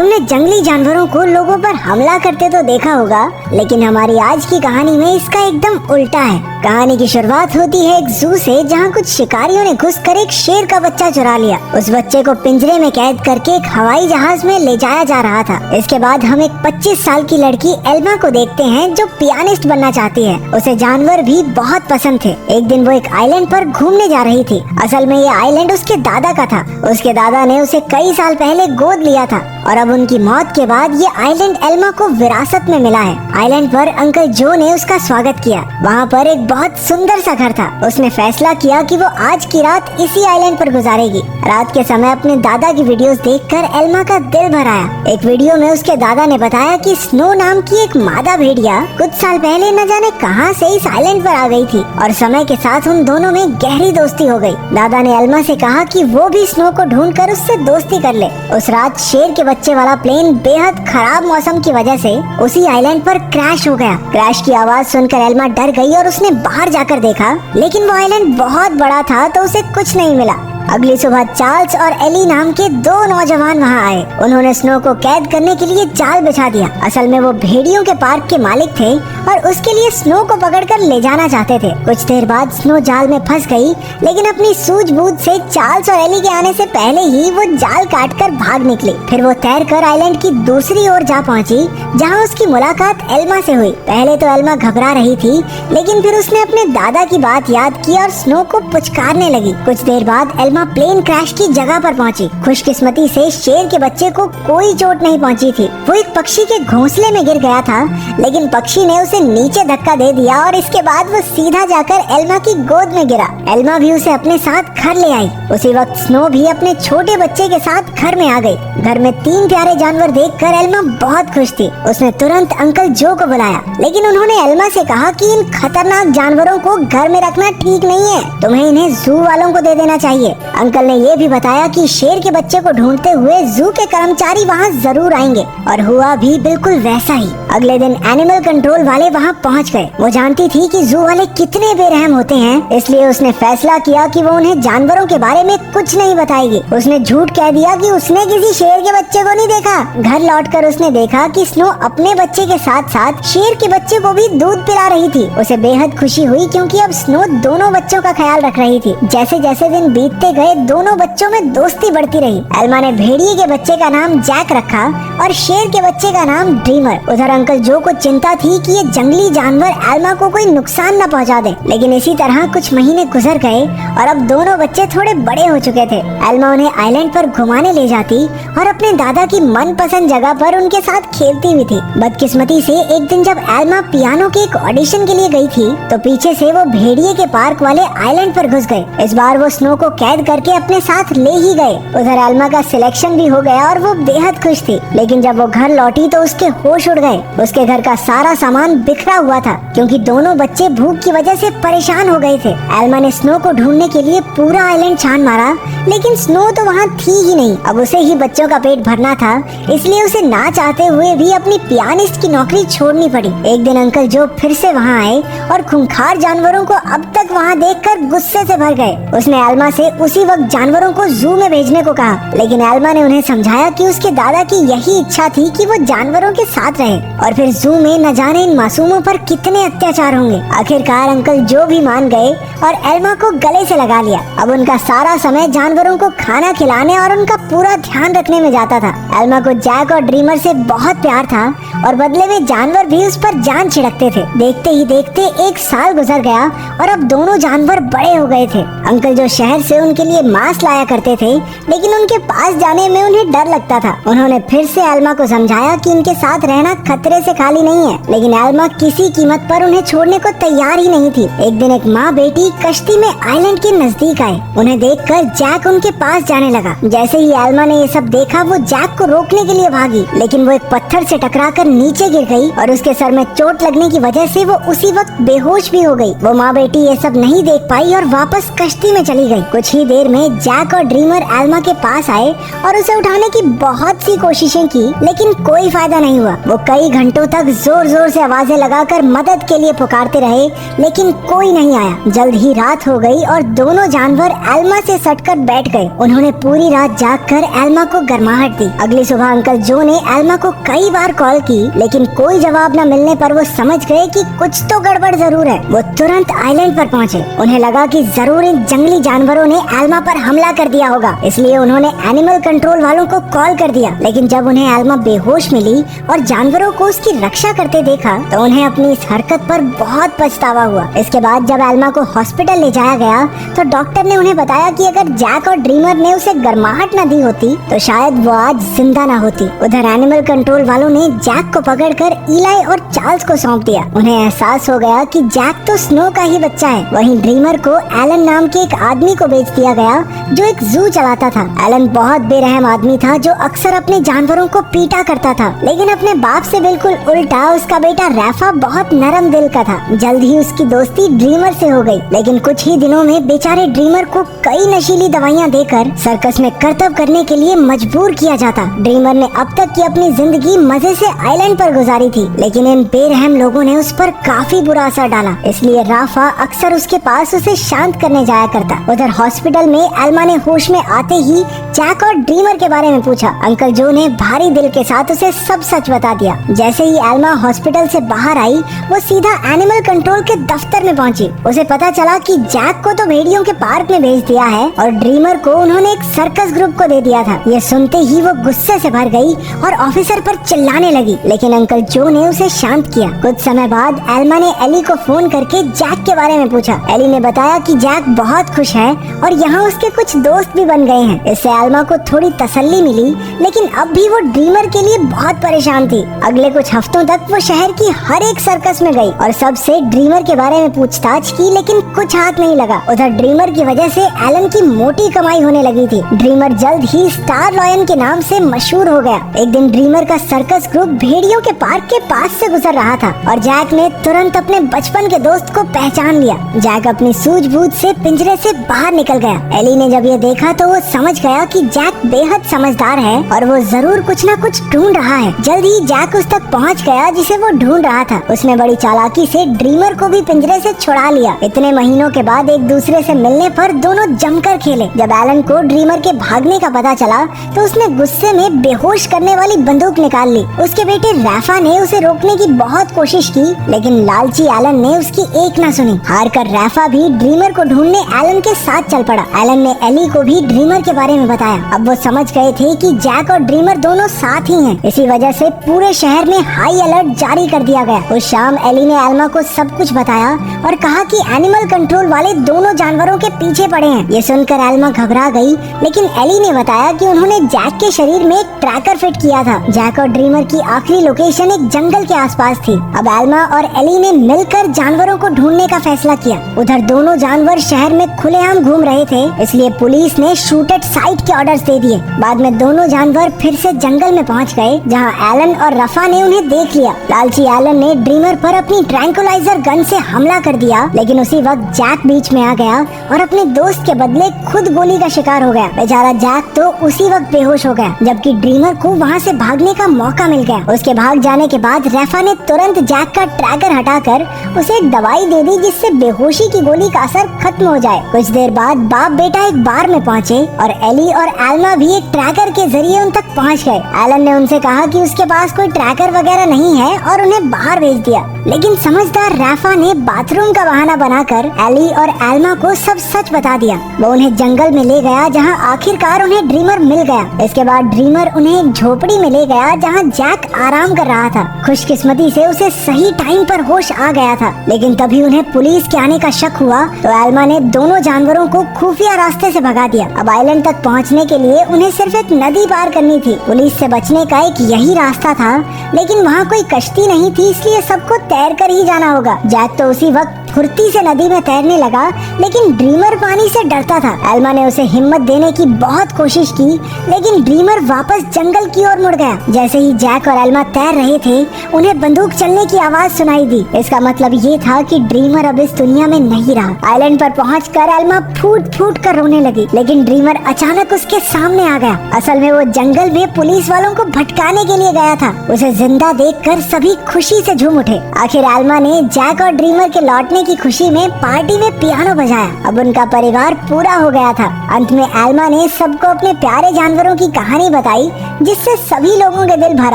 तुमने जंगली जानवरों को लोगों पर हमला करते तो देखा होगा, लेकिन हमारी आज की कहानी में इसका एकदम उल्टा है। कहानी की शुरुआत होती है एक जू से, जहाँ कुछ शिकारियों ने घुसकर एक शेर का बच्चा चुरा लिया। उस बच्चे को पिंजरे में कैद करके एक हवाई जहाज में ले जाया जा रहा था। इसके बाद हम एक 25 साल की लड़की एल्मा को देखते हैं, जो पियानिस्ट बनना चाहती है। उसे जानवर भी बहुत पसंद थे। एक दिन वो एक आइलैंड पर घूमने जा रही थी। असल में ये आइलैंड उसके दादा का था। उसके दादा ने उसे कई साल पहले गोद लिया था और अब उनकी मौत के बाद ये आइलैंड एल्मा को विरासत में मिला है। आइलैंड पर अंकल जो ने उसका स्वागत किया। वहाँ पर एक बहुत सुंदर सा घर था। उसने फैसला किया कि वो आज की रात इसी आइलैंड पर गुजारेगी। रात के समय अपने दादा की वीडियोस देखकर एल्मा का दिल भर आया। एक वीडियो में उसके दादा ने बताया कि स्नो नाम की एक मादा भेड़िया कुछ साल पहले न जाने कहां से इस आइलैंड पर आ गई थी और समय के साथ उन दोनों में गहरी दोस्ती हो गई। दादा ने एल्मा से कहा कि वो भी स्नो को ढूंढकर उससे दोस्ती कर ले। उस रात शेर के बच्चे वाला प्लेन बेहद खराब मौसम की वजह से उसी आइलैंड पर क्रैश हो गया। क्रैश की आवाज सुनकर एल्मा डर गई और उसने बाहर जाकर देखा, लेकिन वो आइलैंड बहुत बड़ा था तो उसे कुछ नहीं मिला। अगली सुबह चार्ल्स और एली नाम के दो नौजवान वहाँ आए। उन्होंने स्नो को कैद करने के लिए जाल बिछा दिया। असल में वो भेड़ियों के पार्क के मालिक थे और उसके लिए स्नो को पकड़कर ले जाना चाहते थे। कुछ देर बाद स्नो जाल में फंस गई, लेकिन अपनी सूझबूझ से चार्ल्स और एली के आने से पहले ही वो जाल काटकर भाग निकली। फिर वो तैरकर आइलैंड की दूसरी ओर जा पहुंची, जहां उसकी मुलाकात एल्मा से हुई। पहले तो एल्मा घबरा रही थी, लेकिन फिर उसने अपने दादा की बात याद की और स्नो को पुचकारने लगी। कुछ देर बाद एल्मा प्लेन क्रैश की जगह पर पहुंची। खुशकिस्मती से शेर के बच्चे को कोई चोट नहीं पहुंची थी। वो एक पक्षी के घोंसले में गिर गया था, लेकिन पक्षी ने उसे नीचे धक्का दे दिया और इसके बाद वो सीधा जाकर एल्मा की गोद में गिरा। एल्मा भी उसे अपने साथ घर ले आई। उसी वक्त स्नो भी अपने छोटे बच्चे के साथ घर में आ गई। घर में 3 प्यारे जानवर देखकर एल्मा बहुत खुश थी। उसने तुरंत अंकल जो को बुलाया, लेकिन उन्होंने एल्मा से कहा कि इन खतरनाक जानवरों को घर में रखना ठीक नहीं है, तुम्हें इन्हें जू वालों को दे देना चाहिए। अंकल ने ये भी बताया कि शेर के बच्चे को ढूंढते हुए जू के कर्मचारी वहाँ जरूर आएंगे, और हुआ भी बिल्कुल वैसा ही। अगले दिन एनिमल कंट्रोल वाले वहाँ पहुँच गए। वो जानती थी कि जू वाले कितने बेरहम होते हैं, इसलिए उसने फैसला किया कि वो उन्हें जानवरों के बारे में कुछ नहीं बताएगी। उसने झूठ कह दिया कि उसने किसी शेर के बच्चे को नहीं देखा। घर लौटकर उसने देखा कि स्नो अपने बच्चे के साथ साथ शेर के बच्चे को भी दूध पिला रही थी। उसे बेहद खुशी हुई, क्योंकि अब स्नो दोनों बच्चों का ख्याल रख रही थी। जैसे जैसे दिन बीतते गए, दोनों बच्चों में दोस्ती बढ़ती रही। एल्मा ने भेड़िए के बच्चे का नाम जैक रखा और शेर के बच्चे का नाम ड्रीमर। उधर अंकल जो को चिंता थी कि ये जंगली जानवर एल्मा को कोई नुकसान न पहुंचा दे, लेकिन इसी तरह कुछ महीने गुजर गए और अब दोनों बच्चे थोड़े बड़े हो चुके थे। एल्मा उन्हें आइलैंड पर घुमाने ले जाती और अपने दादा की मनपसंद जगह पर उनके साथ खेलती भी थी। बदकिस्मती से एक दिन जब एल्मा पियानो के एक ऑडिशन के लिए गई थी, तो पीछे से वो भेड़िए के पार्क वाले आइलैंड पर घुस गए। इस बार वो स्नो को कैद करके अपने साथ ले ही गए। उधर एल्मा का सिलेक्शन भी हो गया और वो बेहद खुश थी, लेकिन जब वो घर लौटी तो उसके होश उड़ गए। उसके घर का सारा सामान बिखरा हुआ था, क्योंकि दोनों बच्चे भूख की वजह से परेशान हो गए थे। एल्मा ने स्नो को ढूंढने के लिए पूरा आइलैंड छान मारा, लेकिन स्नो तो वहाँ थी ही नहीं। अब उसे ही बच्चों का पेट भरना था, इसलिए उसे ना चाहते हुए भी अपनी पियानिस्ट की नौकरी छोड़नी पड़ी। एक दिन अंकल जो फिर से वहाँ आए और खूंखार जानवरों को अब तक वहाँ देखकर गुस्से से भर गए। उसने एल्मा से उसी वक्त जानवरों को जू में भेजने को कहा, लेकिन एल्मा ने उन्हें समझाया कि उसके दादा की यही इच्छा थी कि वो जानवरों के साथ रहे, और फिर जू में न जाने इन मासूमों पर कितने अत्याचार होंगे। आखिरकार अंकल जो भी मान गए और एल्मा को गले से लगा लिया। अब उनका सारा समय जानवरों को खाना खिलाने और उनका पूरा ध्यान रखने में जाता था। एल्मा को जैक और ड्रीमर से बहुत प्यार था और बदले में जानवर भी उस पर जान छिड़कते थे। देखते ही देखते 1 साल गुजर गया और अब दोनों जानवर बड़े हो गए थे। अंकल जो शहर से उनके लिए मांस लाया करते थे, लेकिन उनके पास जाने में उन्हें डर लगता था। उन्होंने फिर से एल्मा को समझाया कि उनके साथ रहना खतरे से खाली नहीं है, लेकिन एल्मा किसी कीमत पर उन्हें छोड़ने को तैयार ही नहीं थी। एक दिन एक माँ बेटी कश्ती में आइलैंड के नजदीक आए। उन्हें देखकर जैक उनके पास जाने लगा। जैसे ही एल्मा ने ये सब देखा, वो जैक को रोकने के लिए भागी, लेकिन वो एक पत्थर से टकराकर नीचे गिर गई और उसके सर में चोट लगने की वजह से वो उसी वक्त बेहोश भी हो गई। वो माँ बेटी ये सब नहीं देख पाई और वापस कश्ती में चली गई। कुछ ही देर में जैक और ड्रीमर एल्मा के पास आए और उसे उठाने की बहुत सी कोशिशें की, लेकिन कोई फायदा नहीं हुआ। वो कई घंटों तक जोर जोर से आवाजें लगाकर मदद के लिए पुकारते रहे, लेकिन कोई नहीं आया। जल्द ही रात हो गई और दोनों जानवर एल्मा से सटकर बैठ गए। उन्होंने पूरी रात जागकर एल्मा को गर्माहट दी। अगली सुबह अंकल जो ने एल्मा को कई बार कॉल की, लेकिन कोई जवाब न मिलने पर वो समझ गए कि कुछ तो गड़बड़ जरूर है। वो तुरंत आइलैंड पर पहुंचे। उन्हें लगा कि जरूर इन जंगली जानवरों ने एल्मा पर हमला कर दिया होगा, इसलिए उन्होंने एनिमल कंट्रोल वालों को कॉल कर दिया। लेकिन जब उन्हें एल्मा बेहोश मिली और जानवरों को उसकी रक्षा करते देखा तो उन्हें अपनी इस हरकत पर बहुत पछतावा हुआ। इसके बाद जब एल्मा को हॉस्पिटल ले जाया गया तो डॉक्टर ने उन्हें बताया कि अगर जैक और ड्रीमर ने उसे गर्माहट न दी होती तो शायद वो आज जिंदा न होती। उधर एनिमल कंट्रोल वालों ने जैक को पकड़कर इलाई और चार्ल्स को सौंप दिया। उन्हें एहसास हो गया कि जैक तो स्नो का ही बच्चा है। वहीं ड्रीमर को एलन नाम के एक आदमी को बेच दिया गया जो एक जू चलाता था। एलन बहुत बेरहम आदमी था जो अक्सर अपने जानवरों को पीटा करता था, लेकिन अपने बाप से बिल्कुल उल्टा उसका बेटा रैफा बहुत नरम दिल का था। जल्द ही उसकी दोस्ती ड्रीमर से हो गई, लेकिन कुछ ही दिनों में बेचारे ड्रीमर को कई नशीली दवाइयां देकर सर्कस में करतब करने के लिए मजबूर किया जाता। ड्रीमर ने अब तक की अपनी जिंदगी मजे से आइलैंड पर गुजारी थी, लेकिन इन बेरहम लोगों ने उस पर काफी बुरा असर डाला, इसलिए राफा अक्सर उसके पास उसे शांत करने जाया करता। उधर हॉस्पिटल में एल्मा ने होश में आते ही जैक और ड्रीमर के बारे में पूछा। अंकल जो ने भारी दिल के साथ उसे सब सच बता दिया। जैसे ही एल्मा हॉस्पिटल से बाहर आई वो सीधा एनिमल कंट्रोल के दफ्तर में पहुंची। उसे पता चला कि जैक को तो भेड़ियों के पार्क में भेज दिया है और ड्रीमर को उन्होंने एक सर्कस ग्रुप को दे दिया था। ये सुनते ही वो गुस्से से भर गई और ऑफिसर पर चिल्लाने लगी, लेकिन अंकल जो ने उसे शांत किया। कुछ समय बाद एल्मा ने एली को फोन करके जैक के बारे में पूछा। एली ने बताया कि जैक बहुत खुश है और यहाँ उसके कुछ दोस्त भी बन गए हैं। इससे एल्मा को थोड़ी तसल्ली मिली, लेकिन अब भी वो ड्रीमर के लिए बहुत परेशान थी। अगले कुछ हफ्तों तक वो शहर की हर एक सर्कस में गई और सबसे ड्रीमर के बारे में पूछताछ की, लेकिन कुछ हाथ नहीं लगा। उधर ड्रीमर की वजह से एलन की मोटी कमाई होने लगी थी। ड्रीमर जल्द ही स्टार लॉयन के नाम से मशहूर हो गया। एक दिन ड्रीमर का सर्कस ग्रुप भेड़ियों के पार्क के पास से गुजर रहा था और जैक ने तुरंत अपने बचपन के दोस्त को पहचान लिया। जैक अपनी सूझबूझ से पिंजरे से बाहर निकल गया। एली ने जब ये देखा तो वो समझ गया कि जैक बेहद समझदार है और वो जरूर कुछ न कुछ ढूंढ रहा है। जल्द ही जैक उस तक पहुंच गया जिसे वो ढूंढ रहा था। उसने बड़ी चालाकी से ड्रीमर को भी पिंजरे से छुड़ा लिया। इतने महीनों के बाद एक दूसरे से मिलने पर दोनों जमकर खेले। जब एलन को ड्रीमर के भागने का पता चला तो उसने गुस्से में बेहोश करने वाली बंदूक निकाल ली। उसके बेटे रैफा ने उसे रोकने की बहुत कोशिश की, लेकिन लालची एलन ने उसकी एक न सुनी। हार कर रैफा भी ड्रीमर को ढूंढने एलन के साथ चल पड़ा। एलन ने एली को भी ड्रीमर के बारे में बताया। अब वो समझ गए थे कि जैक और ड्रीमर दोनों साथ ही हैं। इसी वजह से पूरे शहर में हाई अलर्ट जारी कर दिया गया। उस शाम एली ने एल्मा को सब कुछ बताया और कहा कि एनिमल कंट्रोल वाले दोनों जानवरों के पीछे पड़े हैं। ये सुनकर एल्मा घबरा गई, लेकिन एली ने बताया कि उन्होंने जैक के शरीर में एक ट्रैकर फिट किया था। जैक और ड्रीमर की आखिरी लोकेशन एक जंगल के आसपास थी। अब एल्मा और एली ने मिलकर जानवरों को ढूंढने का फैसला किया। उधर दोनों जानवर शहर में खुलेआम घूम रहे थे, इसलिए पुलिस ने शूट एट साइट के ऑर्डर्स दे दिए। बाद में दोनों जानवर फिर से जंगल में पहुंच गए, जहां एलन और रफा ने उन्हें देख लिया। लालची एलन ने ड्रीमर पर अपनी ट्रैंकुलाइजर गन से हमला कर दिया, लेकिन उसी वक्त जैक बीच में आ गया और अपने दोस्त के बदले खुद गोली का शिकार हो गया। बेचारा जैक तो उसी वक्त बेहोश हो गया, जबकि ड्रीमर को वहां से भागने का मौका मिल गया। उसके भाग जाने के बाद रफा ने तुरंत जैक का ट्रैकर हटाकर उसे एक दवाई दे दी, जिससे बेहोशी की गोली का असर खत्म हो जाए। कुछ देर बाद बाप बेटा एक बार में पहुंचे और एली और एल्मा भी एक ट्रैकर के जरिए उन तक पहुंच गए। एलन ने उनसे कहा कि उसके पास कोई ट्रैकर वगैरह नहीं है और उन्हें बाहर भेज दिया, लेकिन समझदार रैफा ने बाथरूम का बहाना बनाकर एली और एल्मा को सब सच बता दिया। वो उन्हें जंगल में ले गया, जहां आखिरकार उन्हें ड्रीमर मिल गया। इसके बाद ड्रीमर उन्हें एक झोपड़ी में ले गया, जहां जैक आराम कर रहा था। खुशकिस्मती से उसे सही टाइम पर होश आ गया था, लेकिन तभी उन्हें पुलिस के आने का शक हुआ तो एल्मा ने दोनों जानवरों को खुफिया रास्ते से भगा दिया। अब आइलैंड तक पहुंचने के लिए उन्हें सिर्फ एक नदी पार करनी थी। पुलिस से बचने का एक यही रास्ता था, लेकिन वहाँ कोई कश्ती नहीं थी, इसलिए सबको तैर कर ही जाना होगा। जैक तो उसी वक्त फुर्ती से नदी में तैरने लगा, लेकिन ड्रीमर पानी से डरता था। एल्मा ने उसे हिम्मत देने की बहुत कोशिश की, लेकिन ड्रीमर वापस जंगल की ओर मुड़ गया। जैसे ही जैक और एल्मा तैर रहे थे, उन्हें बंदूक चलने की आवाज सुनाई दी। इसका मतलब ये था कि ड्रीमर अब इस दुनिया में नहीं रहा। आइलैंड पर पहुंचकर एल्मा फूट फूट कर रोने लगी, लेकिन ड्रीमर अचानक उसके सामने आ गया। असल में वो जंगल में पुलिस वालों को भटकाने के लिए गया था। उसे जिंदा देखकर सभी खुशी से झूम उठे। आखिर एल्मा ने जैक और ड्रीमर के लौटने की खुशी में पार्टी में पियानो बजाया। अब उनका परिवार पूरा हो गया था। अंत में एल्मा ने सबको अपने प्यारे जानवरों की कहानी बताई, जिससे सभी लोगों के दिल भर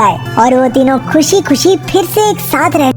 आए और वो तीनों खुशी खुशी फिर से एक साथ रह